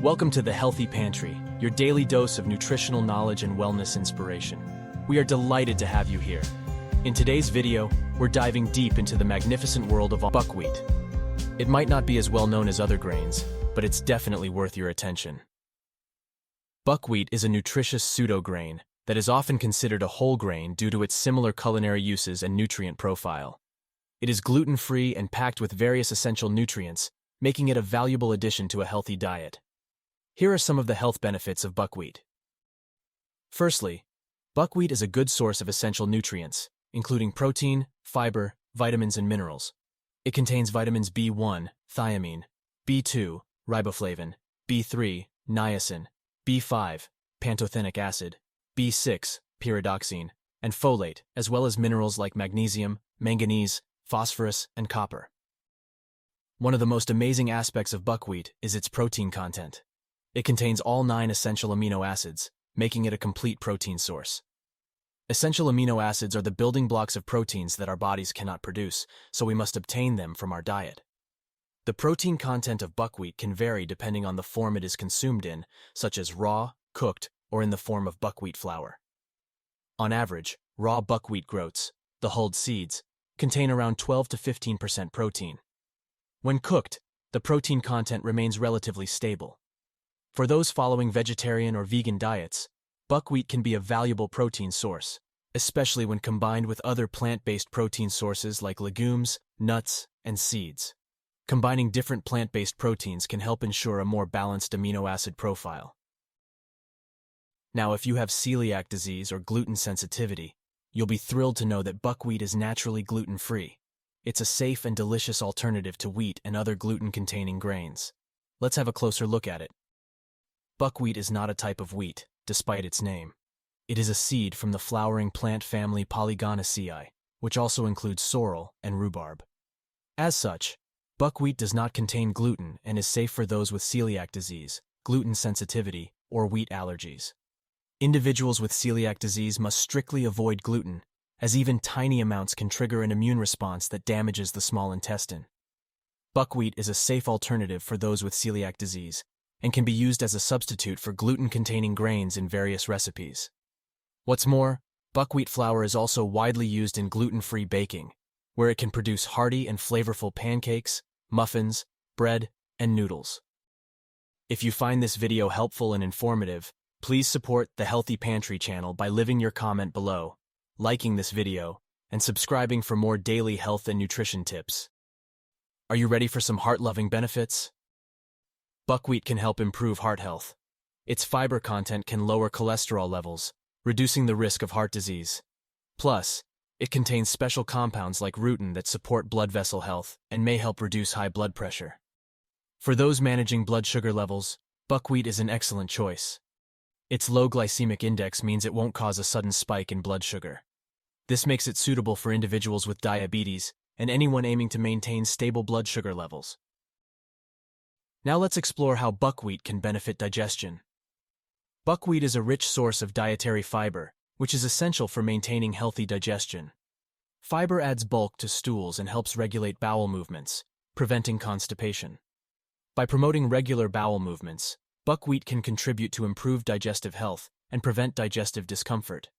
Welcome to the Healthy Pantry, your daily dose of nutritional knowledge and wellness inspiration. We are delighted to have you here. In today's video, we're diving deep into the magnificent world of buckwheat. It might not be as well known as other grains, but it's definitely worth your attention. Buckwheat is a nutritious pseudo-grain that is often considered a whole grain due to its similar culinary uses and nutrient profile. It is gluten-free and packed with various essential nutrients, making it a valuable addition to a healthy diet. Here are some of the health benefits of buckwheat. Firstly, buckwheat is a good source of essential nutrients, including protein, fiber, vitamins, and minerals. It contains vitamins B1, thiamine, B2, riboflavin, B3, niacin, B5, pantothenic acid, B6, pyridoxine, and folate, as well as minerals like magnesium, manganese, phosphorus, and copper. One of the most amazing aspects of buckwheat is its protein content. It contains all 9 essential amino acids, making it a complete protein source. Essential amino acids are the building blocks of proteins that our bodies cannot produce, so we must obtain them from our diet. The protein content of buckwheat can vary depending on the form it is consumed in, such as raw, cooked, or in the form of buckwheat flour. On average, raw buckwheat groats, the hulled seeds, contain around 12 to 15% protein. When cooked, the protein content remains relatively stable. For those following vegetarian or vegan diets, buckwheat can be a valuable protein source, especially when combined with other plant-based protein sources like legumes, nuts, and seeds. Combining different plant-based proteins can help ensure a more balanced amino acid profile. Now, if you have celiac disease or gluten sensitivity, you'll be thrilled to know that buckwheat is naturally gluten-free. It's a safe and delicious alternative to wheat and other gluten-containing grains. Let's have a closer look at it. Buckwheat is not a type of wheat, despite its name. It is a seed from the flowering plant family Polygonaceae, which also includes sorrel and rhubarb. As such, buckwheat does not contain gluten and is safe for those with celiac disease, gluten sensitivity, or wheat allergies. Individuals with celiac disease must strictly avoid gluten, as even tiny amounts can trigger an immune response that damages the small intestine. Buckwheat is a safe alternative for those with celiac disease, and can be used as a substitute for gluten-containing grains in various recipes. What's more, buckwheat flour is also widely used in gluten-free baking, where it can produce hearty and flavorful pancakes, muffins, bread, and noodles. If you find this video helpful and informative, please support the Healthy Pantry channel by leaving your comment below, liking this video, and subscribing for more daily health and nutrition tips. Are you ready for some heart-loving benefits? Buckwheat can help improve heart health. Its fiber content can lower cholesterol levels, reducing the risk of heart disease. Plus, it contains special compounds like rutin that support blood vessel health and may help reduce high blood pressure. For those managing blood sugar levels, buckwheat is an excellent choice. Its low glycemic index means it won't cause a sudden spike in blood sugar. This makes it suitable for individuals with diabetes and anyone aiming to maintain stable blood sugar levels. Now let's explore how buckwheat can benefit digestion. Buckwheat is a rich source of dietary fiber, which is essential for maintaining healthy digestion. Fiber adds bulk to stools and helps regulate bowel movements, preventing constipation. By promoting regular bowel movements, buckwheat can contribute to improved digestive health and prevent digestive discomfort.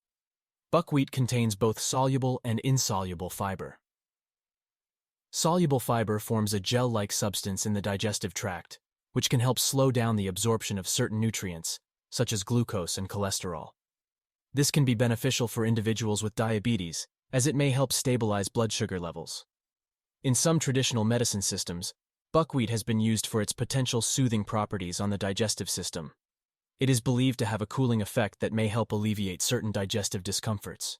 Buckwheat contains both soluble and insoluble fiber. Soluble fiber forms a gel-like substance in the digestive tract, which can help slow down the absorption of certain nutrients, such as glucose and cholesterol. This can be beneficial for individuals with diabetes, as it may help stabilize blood sugar levels. In some traditional medicine systems, buckwheat has been used for its potential soothing properties on the digestive system. It is believed to have a cooling effect that may help alleviate certain digestive discomforts.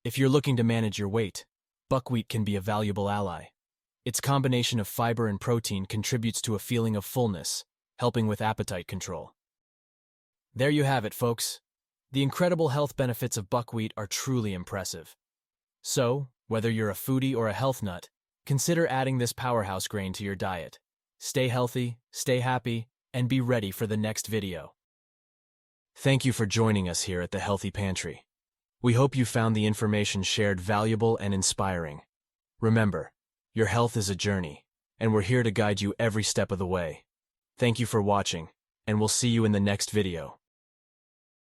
If you're looking to manage your weight, buckwheat can be a valuable ally. Its combination of fiber and protein contributes to a feeling of fullness, helping with appetite control. There you have it, folks. The incredible health benefits of buckwheat are truly impressive. So, whether you're a foodie or a health nut, consider adding this powerhouse grain to your diet. Stay healthy, stay happy, and be ready for the next video. Thank you for joining us here at the Healthy Pantry. We hope you found the information shared valuable and inspiring. Remember, your health is a journey, and we're here to guide you every step of the way. Thank you for watching, and we'll see you in the next video.